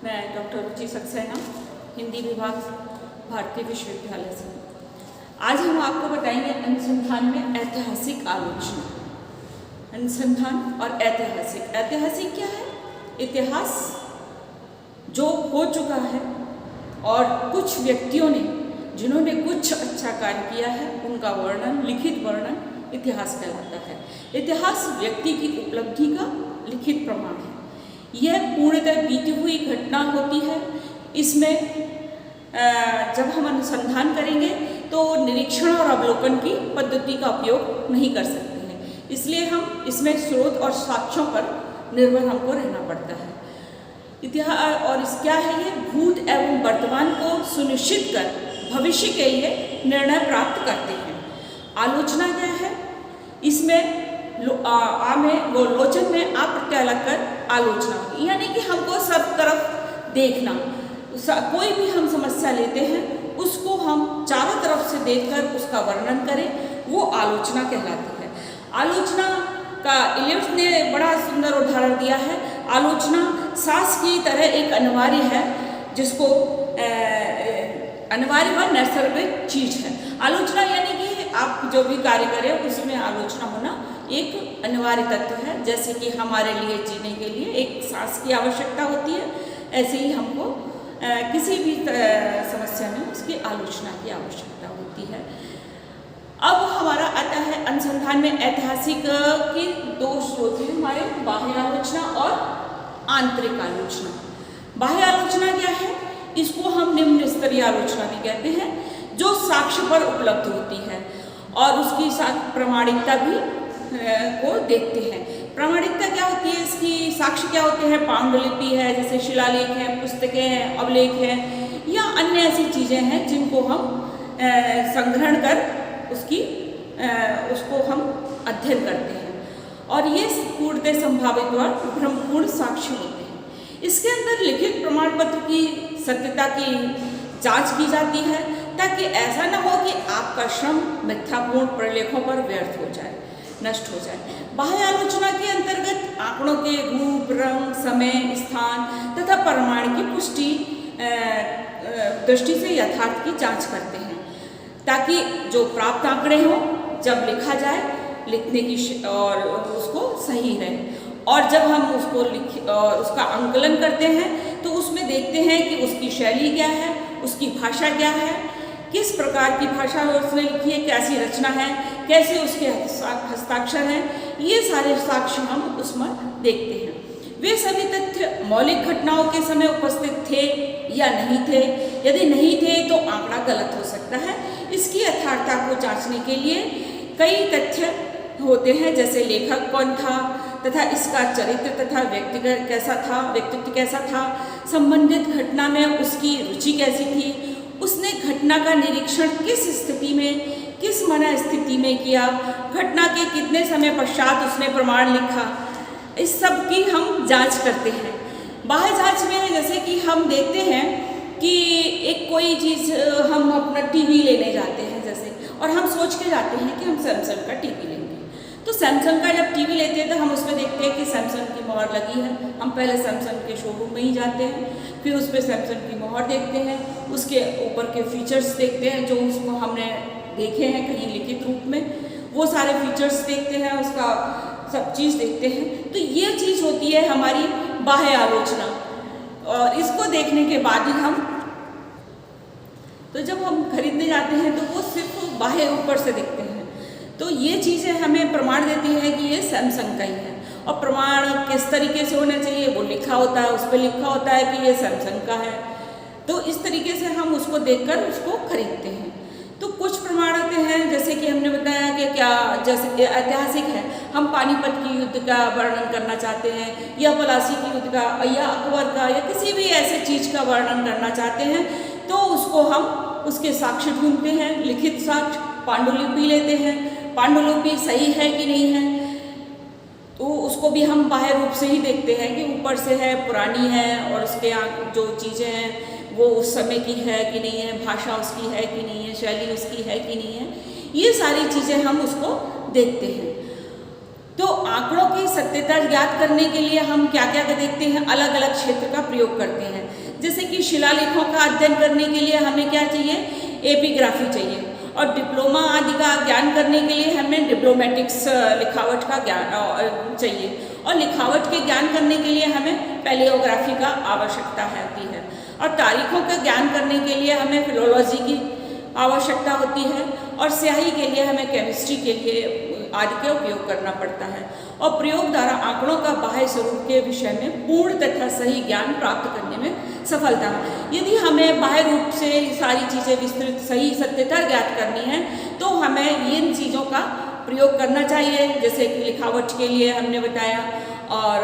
मैं डॉक्टर रुचि सक्सेना, हिंदी विभाग, भारतीय विश्वविद्यालय से। आज हम आपको बताएंगे अनुसंधान में ऐतिहासिक आलोचना। अनुसंधान और ऐतिहासिक। ऐतिहासिक क्या है? इतिहास जो हो चुका है और कुछ व्यक्तियों ने जिन्होंने कुछ अच्छा कार्य किया है उनका वर्णन, लिखित वर्णन इतिहास कहलाता है। इतिहास व्यक्ति की उपलब्धि का लिखित प्रमाण है। यह पूर्णतः बीती हुई घटना होती है। इसमें जब हम अनुसंधान करेंगे तो निरीक्षण और अवलोकन की पद्धति का उपयोग नहीं कर सकते हैं, इसलिए हम इसमें स्रोत और साक्ष्यों पर निर्भर हमको रहना पड़ता है। इतिहास और इस क्या है, ये भूत एवं वर्तमान को सुनिश्चित कर भविष्य के लिए निर्णय प्राप्त करते हैं। आलोचना क्या है? इसमें लोचन में आ प्रत्यय लगकर आलोचना, यानी कि हमको सब तरफ देखना। कोई भी हम समस्या लेते हैं उसको हम चारों तरफ से देखकर उसका वर्णन करें, वो आलोचना कहलाती है। आलोचना का इलियट ने बड़ा सुंदर उदाहरण दिया है। आलोचना सांस की तरह एक अनिवार्य है, जिसको अनिवार्य व नैसर्गिक चीज है। आलोचना यानी कि आप जो भी कार्य करें उसमें आलोचना होना एक अनिवार्य तत्व है। जैसे कि हमारे लिए जीने के लिए एक सांस की आवश्यकता होती है, ऐसे ही हमको किसी भी समस्या में उसकी आलोचना की आवश्यकता होती है। अब हमारा आता है अनुसंधान में ऐतिहासिक की दो स्रोत हैं हमारे, बाह्य आलोचना और आंतरिक आलोचना। बाह्य आलोचना क्या है? इसको हम निम्न स्तरीय आलोचना भी कहते हैं, जो साक्ष्य पर उपलब्ध होती है और उसकी प्रामाणिकता भी को देखते हैं। प्रामाणिकता क्या होती है? इसकी साक्ष्य क्या होते हैं? पांडुलिपि है, जैसे शिलालेख है, पुस्तकें हैं, अवलेख हैं, या अन्य ऐसी चीज़ें हैं जिनको हम संग्रहण कर उसको हम अध्ययन करते हैं, और ये पूर्णतः संभावित व ब्रह्मपूर्ण साक्ष्य होते हैं। इसके अंदर लिखित प्रमाण पत्र की सत्यता की जांच की जाती है, ताकि ऐसा न हो कि आपका श्रम मिथ्यापूर्ण प्रलेखों पर व्यर्थ हो जाए, नष्ट हो जाए। बाह्य आलोचना के अंतर्गत आंकड़ों के रूप, रंग, समय, स्थान तथा परिमाण की पुष्टि दृष्टि से यथार्थ की जांच करते हैं, ताकि जो प्राप्त आंकड़े हों जब लिखा जाए लिखने की और उसको सही रहे। और जब हम उसको और उसका अंकलन करते हैं तो उसमें देखते हैं कि उसकी शैली क्या है, उसकी भाषा क्या है, किस प्रकार की भाषा उसने लिखी है, कैसी रचना है, कैसे उसके हस्ताक्षर हैं, ये सारे साक्ष्य हम उसमें देखते हैं। वे सभी तथ्य मौलिक घटनाओं के समय उपस्थित थे या नहीं थे। यदि नहीं थे तो आंकड़ा गलत हो सकता है। इसकी यथार्थता को जांचने के लिए कई तथ्य होते हैं, जैसे लेखक कौन था तथा इसका चरित्र तथा व्यक्तित्व कैसा था, संबंधित घटना में उसकी रुचि कैसी थी, उसने घटना का निरीक्षण किस स्थिति में, किस मन स्थिति में किया, घटना के कितने समय पश्चात उसने प्रमाण लिखा। इस सब की हम जांच करते हैं। बाह्य जांच में जैसे कि हम देखते हैं कि एक कोई चीज़ हम अपना टीवी लेने जाते हैं जैसे, और हम सोच के जाते हैं कि हम सैमसंग का टीवी लेंगे। तो सैमसंग का जब टीवी लेते हैं तो हम उसमें देखते हैं कि सैमसंग की मोहर लगी है। हम पहले सैमसंग के शोरूम में ही जाते हैं, फिर उस पर सैमसंग की मोहर देखते हैं, उसके ऊपर के फीचर्स देखते हैं जो उसको हमने देखे हैं कहीं लिखित रूप में, वो सारे फीचर्स देखते हैं, उसका सब चीज़ देखते हैं। तो ये चीज़ होती है हमारी बाह्य आलोचना, और इसको देखने के बाद ही तो जब हम खरीदने जाते हैं तो वो सिर्फ बाह्य ऊपर से दिखते हैं। तो ये चीज़ें हमें प्रमाण देती है कि ये सैमसंग का ही है। और प्रमाण किस तरीके से होने चाहिए, वो लिखा होता है, उस पर लिखा होता है कि ये सैमसंग का है। तो इस तरीके से हम उसको देखकर उसको खरीदते हैं। तो कुछ प्रमाण होते हैं, जैसे कि हमने बताया कि क्या, जैसे ऐतिहासिक है, हम पानीपत की युद्ध का वर्णन करना चाहते हैं, या पलासी की युद्ध का, या अकबर का, या किसी भी ऐसे चीज़ का वर्णन करना चाहते हैं, तो उसको हम उसके साक्ष्य ढूंढते हैं, लिखित साक्ष्य, पांडुलिपि लेते हैं, पांडुलिपि सही है कि नहीं है, तो उसको भी हम बाह्य रूप से ही देखते हैं कि ऊपर से है, पुरानी है, और उसके यहाँ जो चीज़ें हैं वो उस समय की है कि नहीं है, भाषा उसकी है कि नहीं है, शैली उसकी है कि नहीं है, ये सारी चीज़ें हम उसको देखते हैं। तो आंकड़ों की सत्यता ज्ञात करने के लिए हम क्या क्या देखते हैं, अलग अलग क्षेत्र का प्रयोग करते हैं। जैसे कि शिलालेखों का अध्ययन करने के लिए हमें क्या चाहिए, एपिग्राफी चाहिए, और डिप्लोमा आदि का ज्ञान करने के लिए हमें डिप्लोमेटिक्स लिखावट का ज्ञान चाहिए, और लिखावट के ज्ञान करने के लिए हमें पैलियोग्राफी का आवश्यकता होती है, और तारीखों का ज्ञान करने के लिए हमें फिलोलॉजी की आवश्यकता होती है, और स्याही के लिए हमें केमिस्ट्री के लिए आदि का उपयोग करना पड़ता है। और प्रयोग द्वारा आंकड़ों का बाह्य स्वरूप के विषय में पूर्ण तथा सही ज्ञान प्राप्त करने में सफलता है। यदि हमें बाह्य रूप से सारी चीज़ें विस्तृत सही सत्यता ज्ञात करनी है तो हमें इन चीज़ों का प्रयोग करना चाहिए, जैसे कि लिखावट के लिए हमने बताया और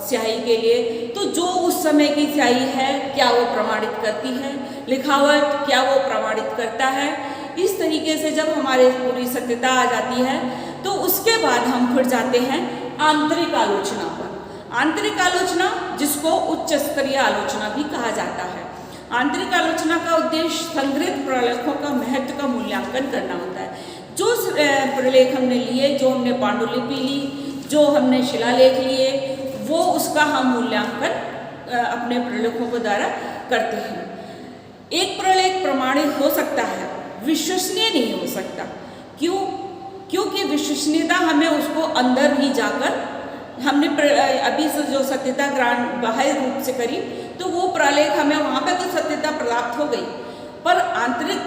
स्याही के लिए। तो जो उस समय की स्याही है क्या वो प्रमाणित करती है, लिखावट क्या वो प्रमाणित करता है। इस तरीके से जब हमारे पूरी सत्यता आ जाती है तो उसके बाद हम फिर जाते हैं आंतरिक आलोचना पर। आंतरिक आलोचना, जिसको उच्च स्तरीय आलोचना भी कहा जाता है। आंतरिक आलोचना का उद्देश्य संग्रहित प्रलेखों का महत्व का मूल्यांकन करना होता है। जो प्रलेख हमने लिए, जो हमने पांडुलिपि ली, जो हमने शिलालेख लिए, वो उसका हम मूल्यांकन अपने प्रलेखों के द्वारा करते हैं। एक प्रलेख प्रमाणित हो सकता है, विश्वसनीय नहीं हो सकता। क्यों? क्योंकि विश्वसनीयता हमें उसको अंदर ही जाकर, हमने अभी से जो सत्यता ग्रहण बाह्य रूप से करी तो वो प्रलेख हमें वहाँ पे तो सत्यता प्राप्त हो गई, पर आंतरिक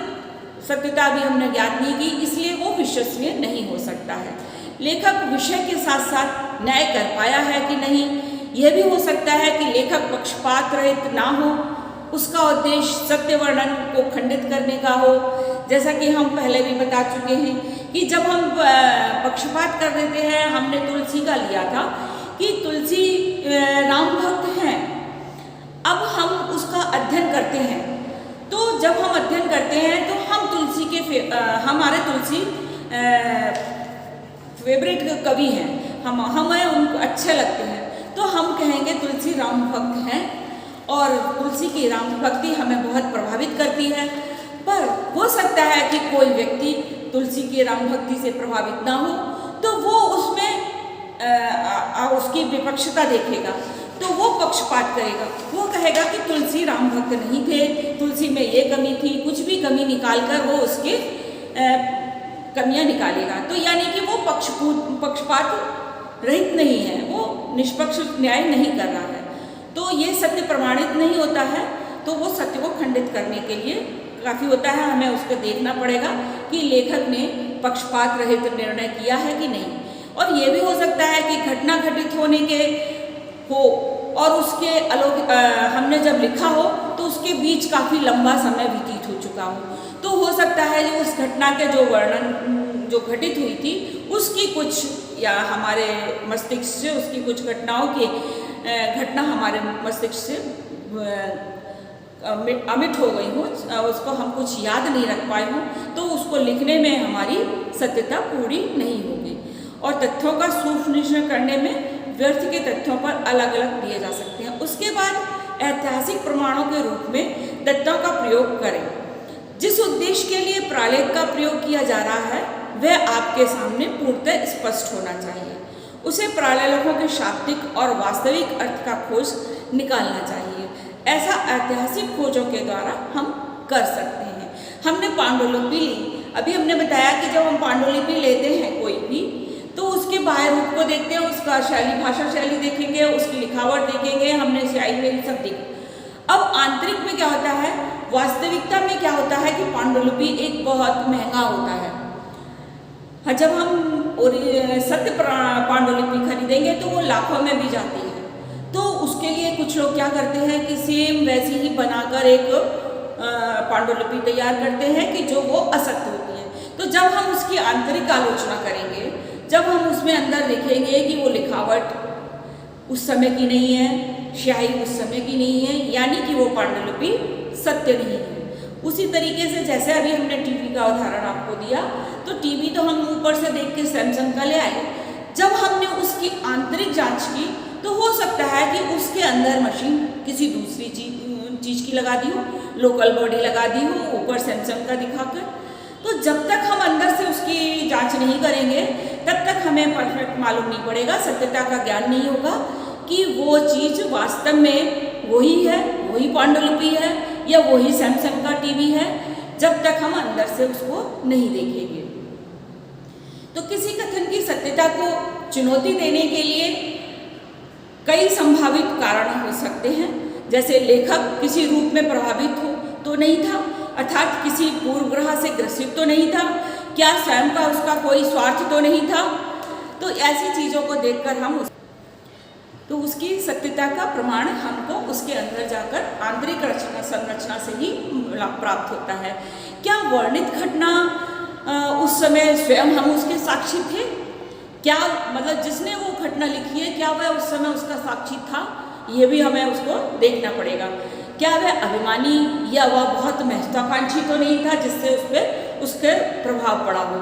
सत्यता अभी हमने ज्ञात नहीं की, इसलिए वो विश्वसनीय नहीं हो सकता है। लेखक विषय के साथ साथ न्याय कर पाया है कि नहीं, यह भी हो सकता है कि लेखक पक्षपात रहित ना हो, उसका उद्देश्य सत्य वर्णन को खंडित करने का हो। जैसा कि हम पहले भी बता चुके हैं कि जब हम पक्षपात कर देते हैं, हमने तुलसी का लिया था कि तुलसी राम भक्त हैं, अब हम उसका अध्ययन करते हैं। तो जब हम अध्ययन करते हैं तो हम तुलसी के हमारे तुलसी फेवरेट कवि हैं, हमें उनको अच्छे लगते हैं, तो हम कहेंगे तुलसी राम भक्त हैं और तुलसी की राम भक्ति हमें बहुत प्रभावित करती है। पर हो सकता है कि कोई व्यक्ति तुलसी की राम भक्ति से प्रभावित ना हो, तो वो उसमें उसकी विपक्षता देखेगा, तो वो पक्षपात करेगा। वो कहेगा कि तुलसी राम भक्त नहीं थे, तुलसी में ये कमी थी, कुछ भी कमी निकालकर वो उसके कमियां निकालेगा। तो यानी कि वो पक्षपात रहित नहीं है, वो निष्पक्ष न्याय नहीं कर रहा है। तो ये सत्य प्रमाणित नहीं होता है, तो वो सत्य को खंडित करने के लिए काफ़ी होता है, हमें उसको देखना पड़ेगा कि लेखक ने पक्षपात रहित निर्णय किया है कि नहीं। और ये भी हो सकता है कि घटना घटित होने के हो और उसके हमने जब लिखा हो तो उसके बीच काफ़ी लंबा समय व्यतीत हो चुका हो, तो हो सकता है कि उस घटना के जो वर्णन जो घटित हुई थी उसकी कुछ, या हमारे मस्तिष्क से उसकी कुछ घटनाओं की घटना हमारे मस्तिष्क से अमिट हो गई हो, उसको हम कुछ याद नहीं रख पाए हों, तो उसको लिखने में हमारी सत्यता पूरी नहीं होगी। और तथ्यों का सुनिश्चय करने में व्यर्थ के तथ्यों पर अलग अलग दिए जा सकते हैं। उसके बाद ऐतिहासिक प्रमाणों के रूप में तथ्यों का प्रयोग करें। जिस उद्देश्य के लिए प्रालेख का प्रयोग किया जा रहा है वह आपके सामने पूर्णतः स्पष्ट होना चाहिए। उसे प्रालेखों के शाब्दिक और वास्तविक अर्थ का खोज निकालना चाहिए। ऐसा ऐतिहासिक खोजों के द्वारा हम कर सकते हैं। हमने पांडुलिपि ली, अभी हमने बताया कि जब हम पांडुलिपि लेते हैं कोई भी, तो उसके बाह्य रूप को देखते हैं, उसका शैली, भाषा शैली देखेंगे, उसकी लिखावट देखेंगे, हमने स्याही में सब देखा। अब आंतरिक में क्या होता है, वास्तविकता में क्या होता है कि पांडुलिपि एक बहुत महंगा होता है। जब हम सत्य पांडुलिपि खरीदेंगे तो वो लाखों में भी जाती है। तो उसके लिए कुछ लोग क्या करते हैं कि सेम वैसी ही बनाकर एक पांडुलिपि तैयार करते हैं कि जो वो असत्य होती है। तो जब हम उसकी आंतरिक आलोचना करेंगे, जब हम उसमें अंदर देखेंगे कि वो लिखावट उस समय की नहीं है, स्याही उस समय की नहीं है, यानी कि वो पांडुलिपि सत्य नहीं है। उसी तरीके से जैसे अभी हमने टीवी का उदाहरण आपको दिया, तो टीवी तो हम ऊपर से देख के सैमसंग का ले आए, जब हमने उसकी आंतरिक जांच की तो हो सकता है कि उसके अंदर मशीन किसी दूसरी चीज़ की लगा दी हो, लोकल बॉडी लगा दी हो ऊपर सैमसंग का दिखाकर। तो जब तक हम अंदर से उसकी जांच नहीं करेंगे तब तक हमें परफेक्ट मालूम नहीं पड़ेगा, सत्यता का ज्ञान नहीं होगा कि वो चीज़ वास्तव में वही है, वही पांडुलिपि है या वही सैमसंग का टीवी है, जब तक हम अंदर से उसको नहीं देखेंगे। तो किसी कथन की सत्यता को चुनौती देने के लिए कई संभावित कारण हो सकते हैं, जैसे लेखक किसी रूप में प्रभावित हो तो नहीं था, अर्थात किसी पूर्वग्रह से ग्रसित तो नहीं था, क्या स्वयं का उसका कोई स्वार्थ तो नहीं था। तो ऐसी चीज़ों को देखकर हम तो उसकी सत्यता का प्रमाण हमको उसके अंदर जाकर आंतरिक संरचना से ही प्राप्त होता है। क्या वर्णित घटना उस समय स्वयं हम उसके साक्षी थे? क्या मतलब जिसने वो घटना लिखी है क्या वह उस समय उसका साक्षी था? ये भी हमें उसको देखना पड़ेगा। क्या वह अभिमानी या वह बहुत महत्वाकांक्षी तो नहीं था जिससे उस पर उसके प्रभाव पड़ा हो?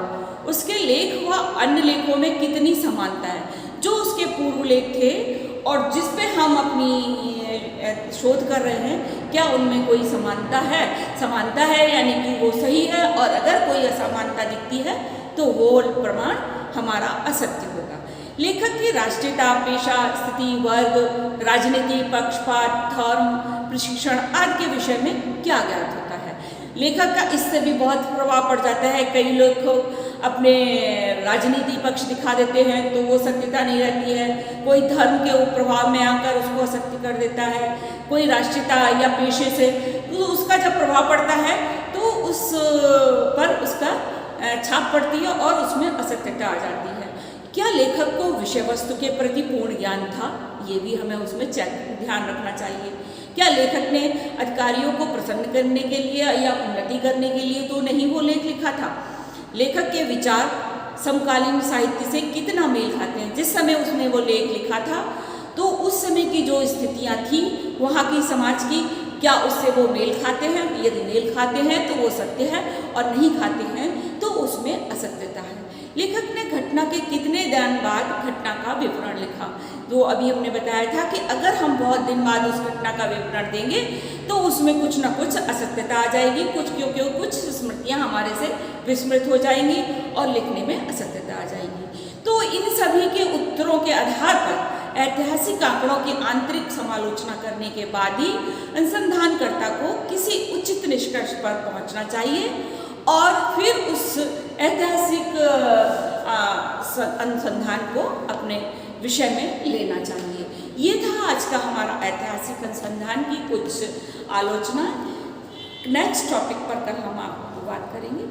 उसके लेख व अन्य लेखों में कितनी समानता है? जो उसके पूर्व लेख थे और जिस पे हम अपनी शोध कर रहे हैं, क्या उनमें कोई समानता है? समानता है यानी कि वो सही है, और अगर कोई असमानता दिखती है तो वो प्रमाण हमारा असत्य होगा। लेखक की राष्ट्रीयता, पेशा, स्थिति, वर्ग, राजनीति, पक्षपात, धर्म, प्रशिक्षण आदि के विषय में क्या ज्ञात होता है? लेखक का इससे भी बहुत प्रभाव पड़ जाता है। कई लोग अपने राजनीति पक्ष दिखा देते हैं तो वो सत्यता नहीं रहती है, कोई धर्म के प्रभाव में आकर उसको असत्य कर देता है, कोई राष्ट्रीयता या पेशे से, तो उसका जब प्रभाव पड़ता है तो उस पर उसका छाप पड़ती है और उसमें असत्यता आ जाती है। क्या लेखक को विषय वस्तु के प्रति पूर्ण ज्ञान था? ये भी हमें उसमें ध्यान रखना चाहिए। क्या लेखक ने अधिकारियों को प्रसन्न करने के लिए या उन्नति करने के लिए तो नहीं वो लेख लिखा था? लेखक के विचार समकालीन साहित्य से कितना मेल खाते हैं? जिस समय उसने वो लेख लिखा था तो उस समय की जो स्थितियाँ थी वहाँ की समाज की, क्या उससे वो मेल खाते हैं? यदि मेल खाते हैं तो वो सत्य है, और नहीं खाते हैं तो उसमें असत्यता है। लेखक ने घटना के कितने दिन बाद घटना का विवरण लिखा? जो अभी हमने बताया था कि अगर हम बहुत दिन बाद उस घटना का विवरण देंगे तो उसमें कुछ ना कुछ असत्यता आ जाएगी, क्योंकि कुछ स्मृतियाँ हमारे से विस्मृत हो जाएंगी और लिखने में असत्यता आ जाएगी। तो इन सभी के उत्तरों के आधार पर ऐतिहासिक आंकड़ों की आंतरिक समालोचना करने के बाद ही अनुसंधानकर्ता को किसी उचित निष्कर्ष पर पहुंचना चाहिए और फिर उस ऐतिहासिक अनुसंधान को अपने विषय में लेना चाहिए। ये था आज का हमारा ऐतिहासिक अनुसंधान की कुछ आलोचना। नेक्स्ट टॉपिक पर कल हम आपको बात करेंगे।